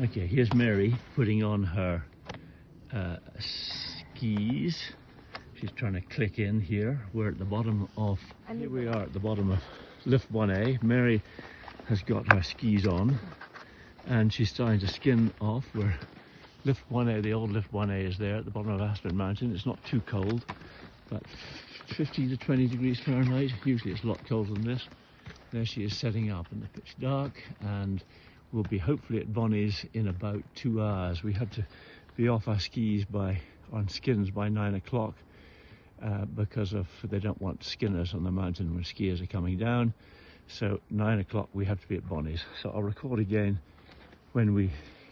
Okay, here's Mary putting on her skis. She's trying to click in here. Here we are at the bottom of lift 1A. Mary has got her skis on and she's starting to skin off where lift 1A, the old lift 1A, is there at the bottom of Aspen Mountain. It's not too cold, but 15 to 20 degrees Fahrenheit. Usually it's a lot colder than this. There she is setting up in the pitch dark, and we'll be hopefully at Bonnie's in about 2 hours. We had to be off our skis on skins by 9 o'clock because they don't want skinners on the mountain when skiers are coming down. So 9 o'clock we have to be at Bonnie's. So I'll record again when we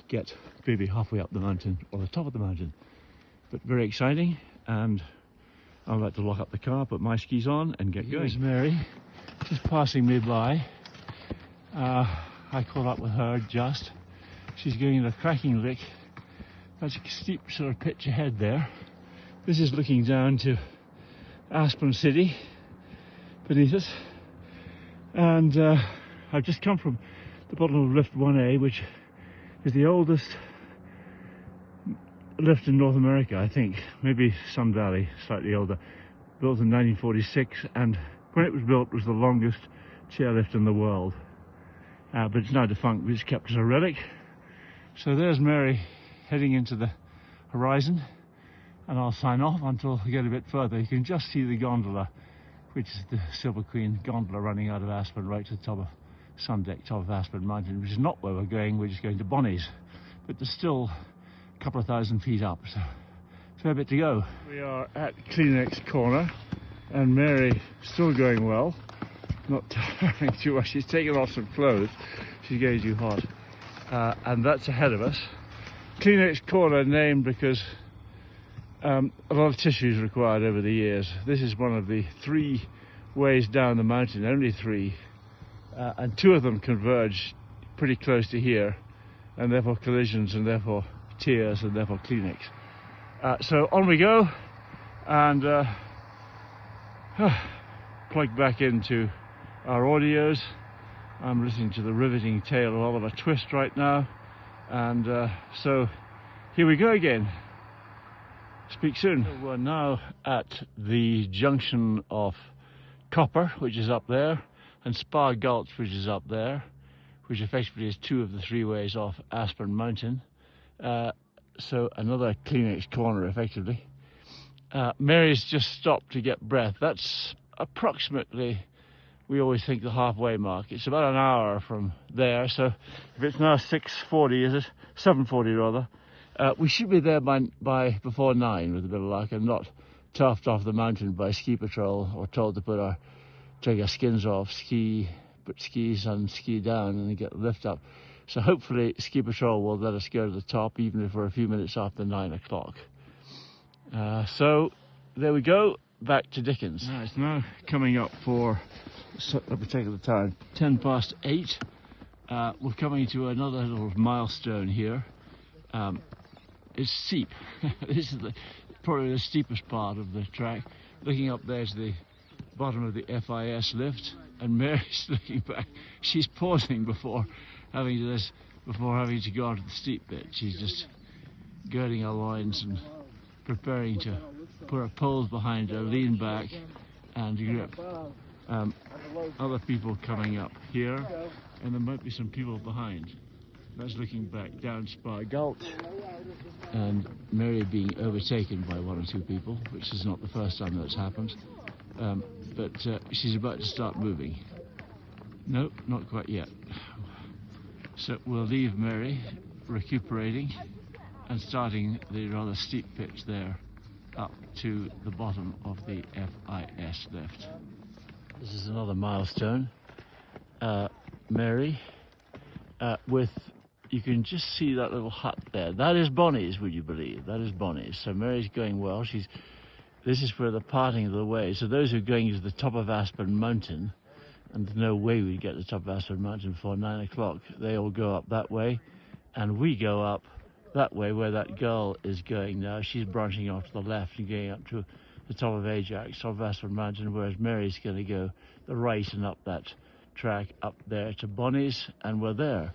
get maybe halfway up the mountain or the top of the mountain. But very exciting, and I'm about to lock up the car, put my skis on and get going. Here's Mary, just passing me by. I caught up with her just. She's going in a cracking lick. That's a steep sort of pitch ahead there. This is looking down to Aspen City beneath us. And I've just come from the bottom of lift 1A, which is the oldest lift in North America, I think. Maybe Sun Valley, slightly older. Built in 1946, and when it was built, it was the longest chairlift in the world. But it's now defunct, but it's kept as a relic. So there's Mary heading into the horizon, and I'll sign off until we get a bit further. You can just see the gondola, which is the Silver Queen gondola, running out of Aspen right to the top of Sundeck, top of Aspen Mountain, which is not where we're going. We're just going to Bonnie's, but there's still a couple of thousand feet up, so a fair bit to go. We are at Kleenex Corner, and Mary still going well, not tiring too much. She's taken off some clothes, she's getting too hot, and that's ahead of us. Kleenex Corner named because a lot of tissue is required over the years. This is one of the 3 ways down the mountain, only 3, and 2 of them converge pretty close to here, and therefore collisions, and therefore tears, and therefore Kleenex. So on we go, and plug back into our audios. I'm listening to the riveting tale of Oliver Twist right now, and so here we go again. Speak soon. So we're now at the junction of Copper, which is up there, and Spar Gulch, which is up there, which effectively is 2 of the 3 ways off Aspen Mountain. So another Kleenex Corner, effectively. Mary's just stopped to get breath. That's approximately, we always think, the halfway mark. It's about an hour from there, so if it's now 6:40, is it? 7:40 rather. We should be there by before 9 with a bit of luck, and not tuffed off the mountain by ski patrol or told to take our skins off, put skis on, ski down, and then get the lift up. So hopefully ski patrol will let us go to the top, even if we're a few minutes after 9 o'clock. So there we go, back to Dickens. Now, it's now coming up for, let me take the time, 8:10. We're coming to another little milestone here. It's steep. This is probably the steepest part of the track. Looking up there to the bottom of the FIS lift, and Mary's looking back. She's pausing before having to go onto the steep bit. She's just girding her loins and preparing to put her poles behind her, lean back and grip. Other people coming up here, and there might be some people behind. That's looking back down Spar Gulch, and Mary being overtaken by 1 or 2 people, which is not the first time that's happened. But she's about to start moving. No, not quite yet. So we'll leave Mary recuperating and starting the rather steep pitch there up to the bottom of the FIS lift. This is another milestone. Mary with, you can just see that little hut there. That is Bonnie's, would you believe? That is Bonnie's. So Mary's going well. This is where the parting of the way. So those who are going to the top of Aspen Mountain, and there's no way we'd get to the top of Aspen Mountain before 9 o'clock, they all go up that way, and we go up that way where that girl is going now. She's branching off to the left and going up to the top of Ajax, top of Aspen Mountain, whereas Mary's going to go the right and up that track up there to Bonnie's, and we're there.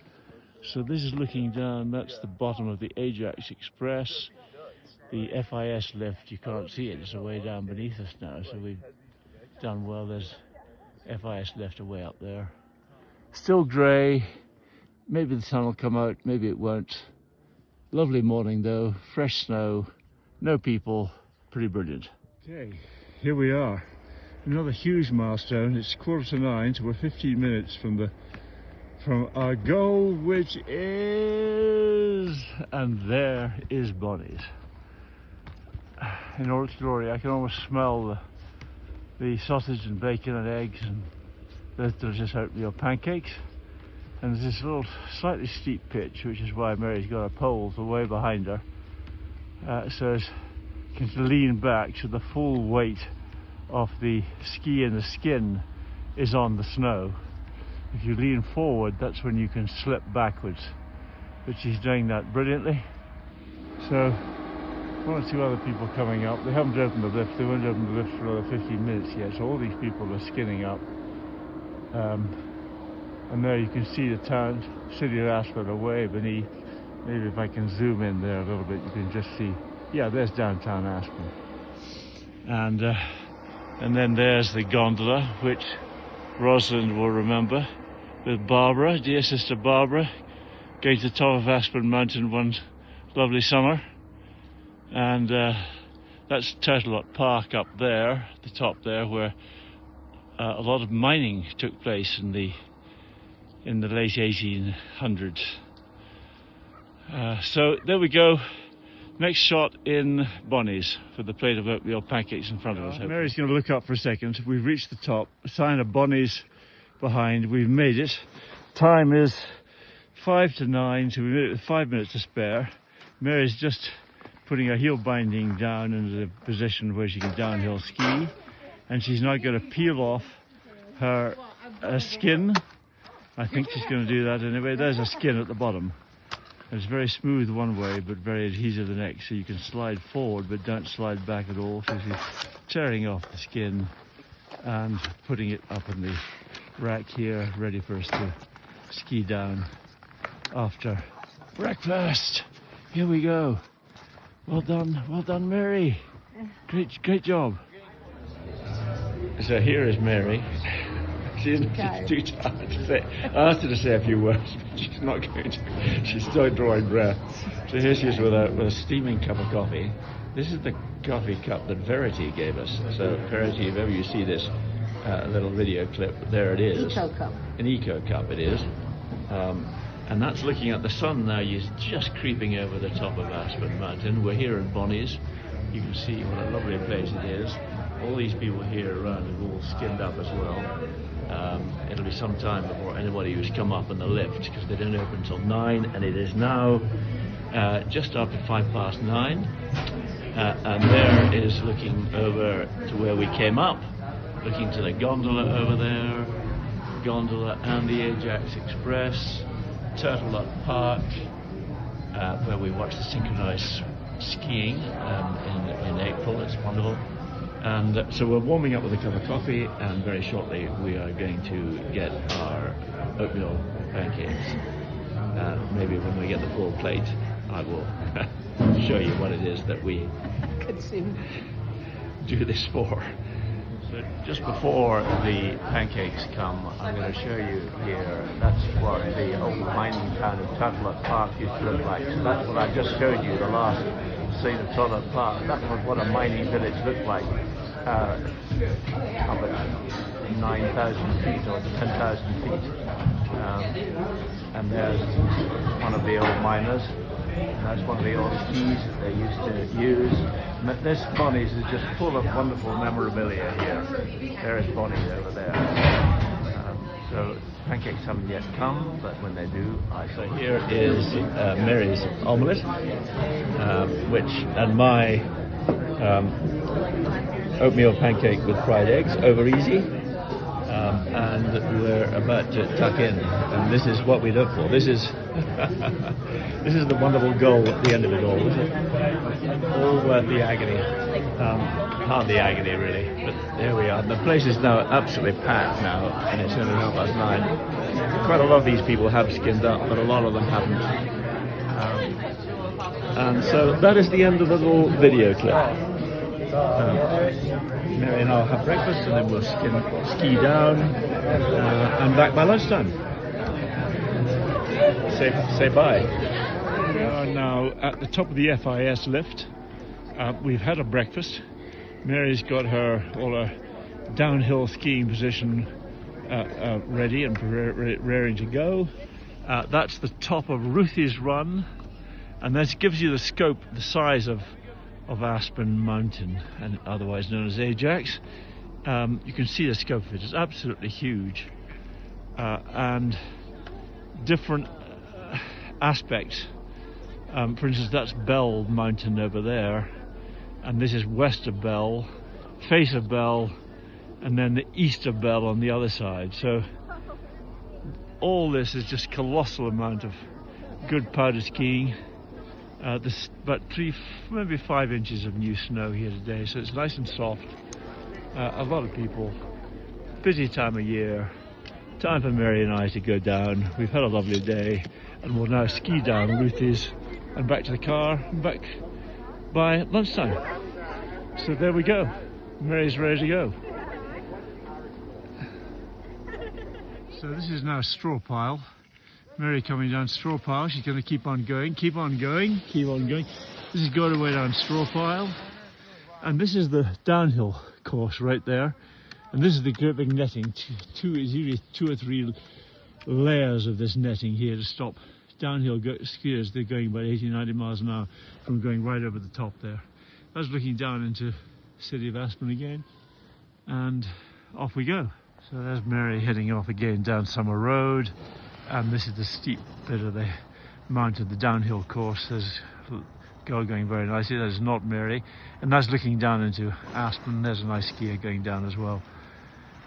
So this is looking down, that's the bottom of the Ajax Express. The FIS lift, you can't see it, it's way down beneath us now, so we've done well. There's FIS lift away up there. Still grey, maybe the sun will come out, maybe it won't. Lovely morning though, fresh snow, no people, pretty brilliant. Okay, here we are. Another huge milestone. It's 8:45, so we're 15 minutes from our goal, which is, and there is Bonnie's. In all its glory, I can almost smell the sausage and bacon and eggs and those delicious oatmeal pancakes. And there's this little slightly steep pitch, which is why Mary's got her poles away behind her, so she can lean back, so the full weight of the ski and the skin is on the snow. If you lean forward, that's when you can slip backwards, but she's doing that brilliantly. So one or two other people coming up. They haven't opened the lift, they won't open the lift for another 15 minutes yet, so all these people are skinning up. And there you can see the town, city of Aspen away beneath. Maybe if I can zoom in there a little bit, you can just see, yeah, there's downtown Aspen. And then there's the gondola, which Rosalind will remember, with Barbara, dear sister Barbara, going to the top of Aspen Mountain one lovely summer. And that's Turtle Park up there, the top there, where a lot of mining took place in the late 1800s. So there we go. Next shot in Bonnie's for the plate of oatmeal pancakes in front of us. Mary's going to look up for a second. We've reached the top. A sign of Bonnie's behind. We've made it. Time is 5 to 9, so we made it with 5 minutes to spare. Mary's just putting her heel binding down into the position where she can downhill ski, and she's now going to peel off her skin. I think she's going to do that anyway. There's a skin at the bottom. It's very smooth one way, but very adhesive the next, so you can slide forward but don't slide back at all. So she's tearing off the skin and putting it up in the rack here, ready for us to ski down after breakfast. Here we go. Well done, Mary. Great job. So here is Mary. She's too tired to say. I asked her to say a few words, but she's not going to. She's still drawing breath. So here she is with a steaming cup of coffee. This is the coffee cup that Verity gave us. So Verity, if ever you see this little video clip, there it is. Eco cup. An eco cup it is. And that's looking at the sun now. Is just creeping over the top of Aspen Mountain. We're here in Bonnie's. You can see what a lovely place it is. All these people here around have all skinned up as well. It'll be some time before anybody who's come up in the lift, because they don't open until 9, and it is now just after 9:05. And there is looking over to where we came up, looking to the gondola over there, gondola and the Ajax Express, Turtle Park, where we watched the synchronized skiing in April. It's wonderful. And so we're warming up with a cup of coffee, and very shortly we are going to get our oatmeal pancakes. Maybe when we get the full plate, I will show you what it is that we do this for. So just before the pancakes come, I'm going to show you here, that's what the old mining town of Turtle Park used to look like. So that's what I just showed you, the last scene of Turtle Park. That was what a mining village looked like. Up at 9,000 feet or 10,000 feet. And there's one of the old miners. And that's one of the old skis that they used to use. And this Bonnie's is just full of wonderful memorabilia here. There is Bonnie's over there. So pancakes haven't yet come, but when they do, So here is Mary's omelette, and my oatmeal pancake with fried eggs, over easy. and we're about to tuck in, and this is what we live for. This is this is the wonderful goal at the end of it all, isn't it? All worth the agony. Hardly agony really, but there we are. The place is now absolutely packed now, and it's only 9:30. Quite a lot of these people have skinned up, but a lot of them haven't. And so that is the end of the little video clip. Mary and I'll have breakfast, and then we'll ski down and back by lunchtime. Say bye. We are now at the top of the FIS lift. We've had a breakfast. Mary's got all her downhill skiing position ready and raring to go. That's the top of Ruthie's Run, and this gives you the scope, the size of Aspen Mountain, and otherwise known as Ajax. You can see the scope of it. It's absolutely huge, and different aspects. For instance, that's Bell Mountain over there, and this is west of Bell, face of Bell, and then the east of Bell on the other side. So all this is just colossal amount of good powder skiing. There's about 3, maybe 5 inches of new snow here today, so it's nice and soft. A lot of people, busy time of year, time for Mary and I to go down. We've had a lovely day, and we'll now ski down Ruthie's and back to the car and back by lunchtime. So there we go. Mary's ready to go. So this is now Straw Pile. Mary coming down Straw Pile. She's going to keep on going, keep on going, keep on going. This is going away down Straw Pile. And this is the downhill course right there. And this is the great big netting. Usually 2 or 3 layers of this netting here to stop downhill skiers. They're going about 80, 90 miles an hour from going right over the top there. That's looking down into the city of Aspen again. And off we go. So there's Mary heading off again down Summer Road. And this is the steep bit of the mountain, the downhill course. There's a girl going very nicely. There's not Mary. And that's looking down into Aspen. There's a nice skier going down as well.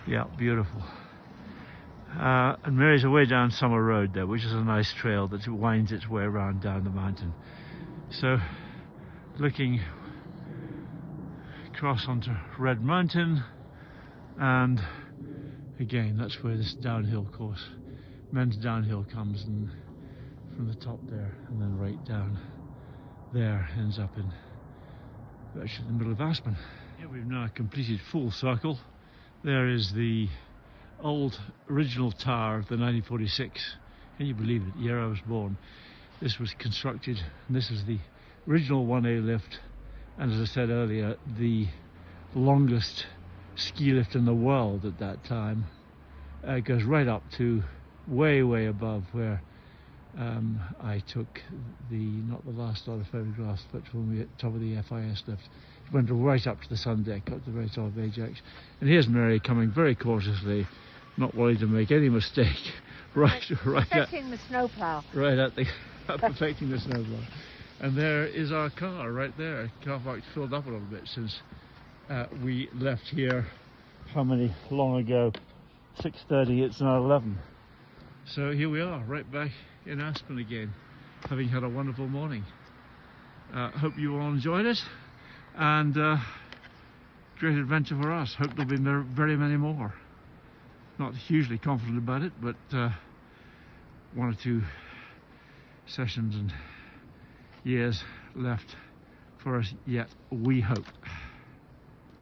Yeah, beautiful. And Mary's away down Summer Road there, which is a nice trail that winds its way around down the mountain. So looking across onto Red Mountain, and again that's where this downhill course, men's downhill, comes, and from the top there and then right down there ends up in virtually the middle of Aspen. Here we've now completed full circle. There is the old original tower of the 1946. Can you believe it? The year I was born. This was constructed, and this is the original 1A lift, and as I said earlier, the longest ski lift in the world at that time. It goes right up to way above where I took not the last lot of photographs, but when we were at the top of the FIS lift. It went right up to the sun deck, up to the very top of Ajax. And here's Mary coming very cautiously, not wanting to make any mistake. Perfecting the snowplow. Right at the perfecting the snowplow. And there is our car right there. Car park's filled up a little bit since we left here. How many long ago? 6:30. It's now 11. So here we are, right back in Aspen again, having had a wonderful morning. Hope you all enjoyed it, and great adventure for us. Hope there'll be very many more. Not hugely confident about it, but 1 or 2 sessions and years left for us yet, we hope.